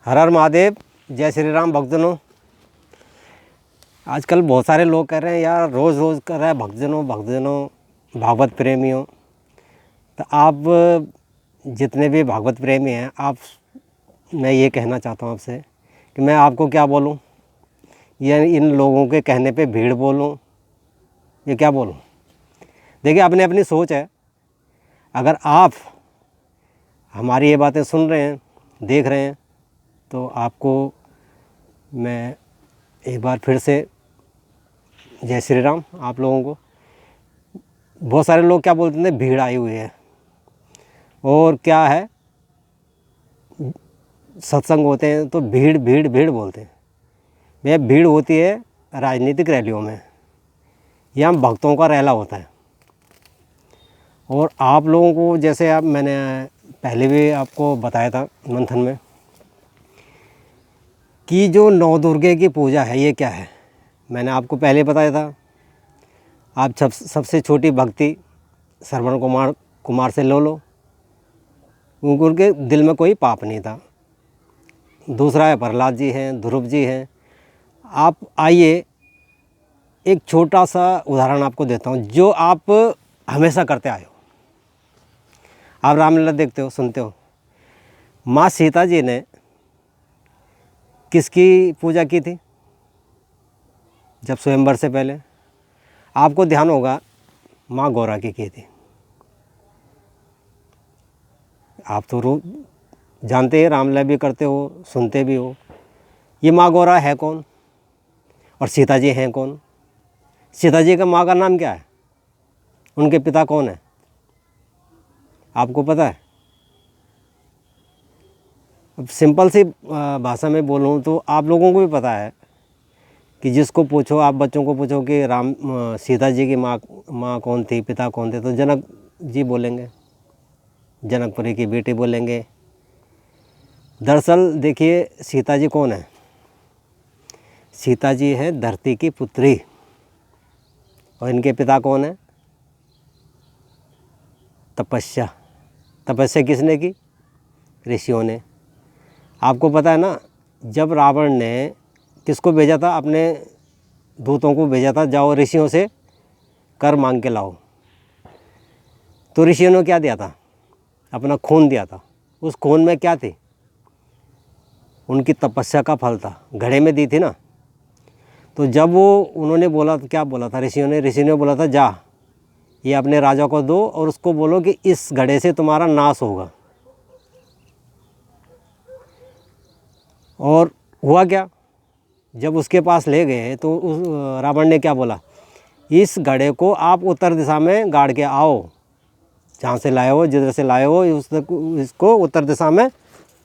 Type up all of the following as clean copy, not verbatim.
हर हर महादेव। जय श्री राम भक्तजनों। आजकल बहुत सारे लोग कह रहे हैं यार, रोज़ रोज़ कर रहा है भक्तजनों भागवत प्रेमियों। तो आप जितने भी भागवत प्रेमी हैं, आप मैं ये कहना चाहता हूँ आपसे कि मैं आपको क्या बोलूँ, या इन लोगों के कहने पे भीड़ बोलूँ, ये क्या बोलूँ। देखिए, अपनी अपनी सोच है। अगर आप हमारी ये बातें सुन रहे हैं, देख रहे हैं, तो आपको मैं एक बार फिर से जय श्री राम आप लोगों को। बहुत सारे लोग क्या बोलते हैं, भीड़ आई हुई है, और क्या है, सत्संग होते हैं तो भीड़ भीड़ भीड़ बोलते हैं। भैया, भीड़ होती है राजनीतिक रैलियों में, यहाँ भक्तों का रैला होता है। और आप लोगों को, जैसे आप, मैंने पहले भी आपको बताया था मंथन में, कि जो नौ दुर्गे की पूजा है ये क्या है, मैंने आपको पहले बताया था। आप सबसे छोटी भक्ति श्रवण कुमार से लो, क्योंकि उनके दिल में कोई पाप नहीं था। दूसरा है प्रहलाद जी हैं, ध्रुव जी हैं। आप आइए, एक छोटा सा उदाहरण आपको देता हूँ जो आप हमेशा करते आए हो। आप रामलीला देखते हो, सुनते हो। माँ सीता जी ने किसकी पूजा की थी जब स्वयंवर से पहले? आपको ध्यान होगा, माँ गौरा की थी। आप तो रोज जानते हैं, रामलीला भी करते हो, सुनते भी हो। ये माँ गौरा है कौन, और सीता जी हैं कौन? सीता जी का माँ का नाम क्या है, उनके पिता कौन है, आपको पता है? अब सिंपल सी भाषा में बोलूँ तो आप लोगों को भी पता है कि जिसको पूछो, आप बच्चों को पूछो कि सीता जी की माँ कौन थी, पिता कौन थे, तो जनक जी बोलेंगे, जनकपुरी की बेटी बोलेंगे। दरअसल देखिए, सीता जी कौन है? सीता जी है धरती की पुत्री, और इनके पिता कौन है? तपस्या। तपस्या किसने की? ऋषियों ने। आपको पता है ना, जब रावण ने किसको भेजा था, अपने दूतों को भेजा था, जाओ ऋषियों से कर मांग के लाओ। तो ऋषियों ने क्या दिया था? अपना खून दिया था। उस खून में क्या थी? उनकी तपस्या का फल था, घड़े में दी थी ना। तो जब वो उन्होंने बोला, क्या बोला था ऋषियों ने बोला था, जा ये अपने राजा को दो और उसको बोलो कि इस घड़े से तुम्हारा नाश होगा। और हुआ क्या? जब उसके पास ले गए तो रावण ने क्या बोला, इस घड़े को आप उत्तर दिशा में गाड़ के आओ, जहाँ से लाए हो, जिधर से लाए हो, इसको उत्तर दिशा में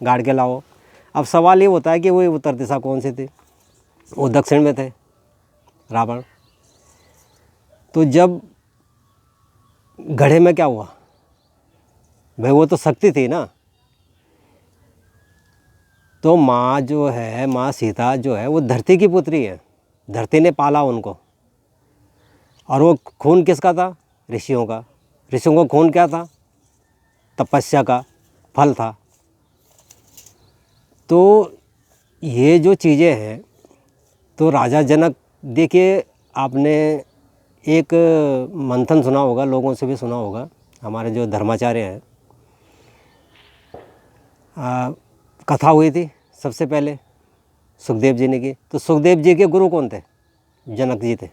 गाड़ के लाओ। अब सवाल ये होता है कि वो उत्तर दिशा कौन सी थी? वो दक्षिण में थे रावण। तो जब घड़े में क्या हुआ भाई, वो तो शक्ति थी ना। तो माँ जो है, माँ सीता जो है, वो धरती की पुत्री है, धरती ने पाला उनको। और वो खून किसका था? ऋषियों का। ऋषियों का खून क्या था? तपस्या का फल था। तो ये जो चीज़ें हैं, तो राजा जनक, देखिए आपने एक मंथन सुना होगा, लोगों से भी सुना होगा, हमारे जो धर्माचार्य हैं, कथा हुई थी सबसे पहले सुखदेव जी ने की। तो सुखदेव जी के गुरु कौन थे? जनक जी थे।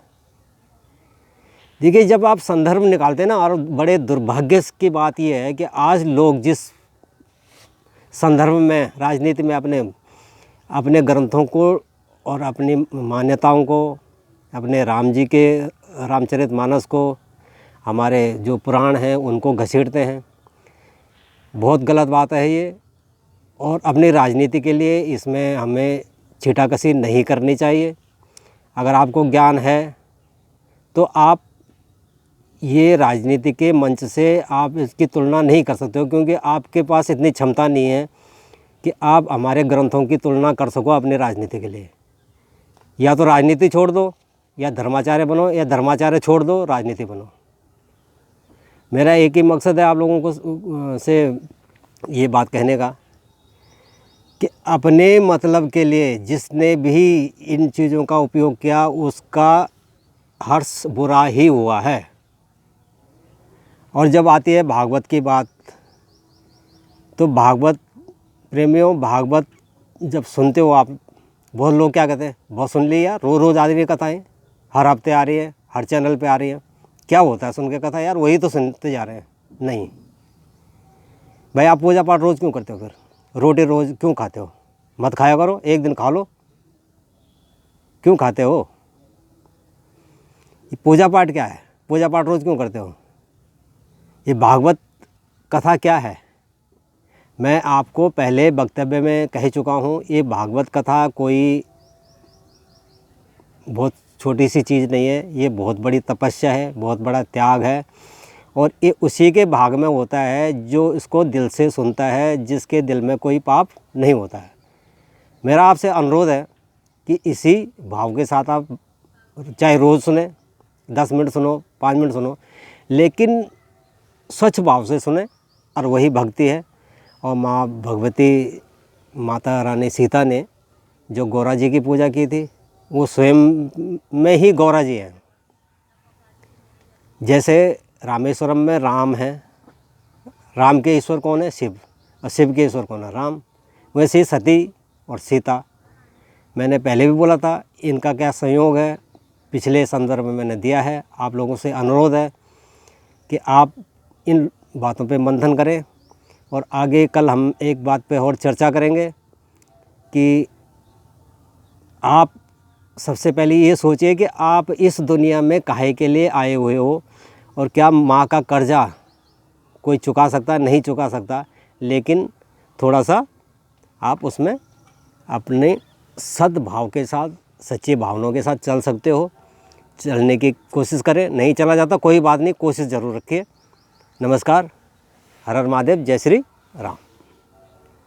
देखिए, जब आप संदर्भ निकालते हैं ना, और बड़े दुर्भाग्य की बात यह है कि आज लोग जिस संदर्भ में, राजनीति में अपने ग्रंथों को और अपनी मान्यताओं को, अपने राम जी के रामचरितमानस को, हमारे जो पुराण हैं उनको घसीटते हैं। बहुत गलत बात है ये। और अपनी राजनीति के लिए इसमें हमें छीटाकशी नहीं करनी चाहिए। अगर आपको ज्ञान है तो आप ये राजनीति के मंच से आप इसकी तुलना नहीं कर सकते हो, क्योंकि आपके पास इतनी क्षमता नहीं है कि आप हमारे ग्रंथों की तुलना कर सको अपनी राजनीति के लिए। या तो राजनीति छोड़ दो, या धर्माचार्य बनो, या धर्माचार्य छोड़ दो, राजनीति बनो। मेरा एक ही मकसद है आप लोगों को से ये बात कहने का कि अपने मतलब के लिए जिसने भी इन चीज़ों का उपयोग किया उसका हर्ष बुरा ही हुआ है। और जब आती है भागवत की बात, तो भागवत प्रेमियों, भागवत जब सुनते हो आप, बहुत लोग क्या कहते हैं, बहुत सुन ली यार, रोज़ रोज़ आ रही है कथाएँ, हर हफ्ते आ रही है, हर चैनल पे आ रही है, क्या होता है सुन के कथा यार, वही तो सुनते जा रहे हैं। नहीं भाई, आप पूजा पाठ रोज़ क्यों करते हो? फिर रोटी रोज़ क्यों खाते हो? मत खाया करो, एक दिन खा लो, क्यों खाते हो? ये पूजा पाठ क्या है? पूजा पाठ रोज़ क्यों करते हो? ये भागवत कथा क्या है? मैं आपको पहले वक्तव्य में कह चुका हूँ, ये भागवत कथा कोई बहुत छोटी सी चीज़ नहीं है, ये बहुत बड़ी तपस्या है, बहुत बड़ा त्याग है। और ये उसी के भाग में होता है जो इसको दिल से सुनता है, जिसके दिल में कोई पाप नहीं होता है। मेरा आपसे अनुरोध है कि इसी भाव के साथ आप चाहे रोज़ सुने, 10 मिनट सुनो, 5 मिनट सुनो, लेकिन स्वच्छ भाव से सुने। और वही भक्ति है। और माँ भगवती, माता रानी सीता ने जो गौरा जी की पूजा की थी, वो स्वयं में ही गौरा जी हैं। जैसे रामेश्वरम में राम है, राम के ईश्वर कौन है? शिव। और शिव के ईश्वर कौन है? राम। वैसे ही सती और सीता, मैंने पहले भी बोला था, इनका क्या संयोग है, पिछले संदर्भ में मैंने दिया है। आप लोगों से अनुरोध है कि आप इन बातों पे मंथन करें। और आगे कल हम एक बात पे और चर्चा करेंगे कि आप सबसे पहले ये सोचिए कि आप इस दुनिया में काहे के लिए आए हुए हो, और क्या माँ का कर्जा कोई चुका सकता? नहीं चुका सकता, लेकिन थोड़ा सा आप उसमें अपने सद्भाव के साथ, सच्ची भावनाओं के साथ चल सकते हो। चलने की कोशिश करें, नहीं चला जाता कोई बात नहीं, कोशिश ज़रूर रखिए। नमस्कार, हर हर महादेव, जय श्री राम।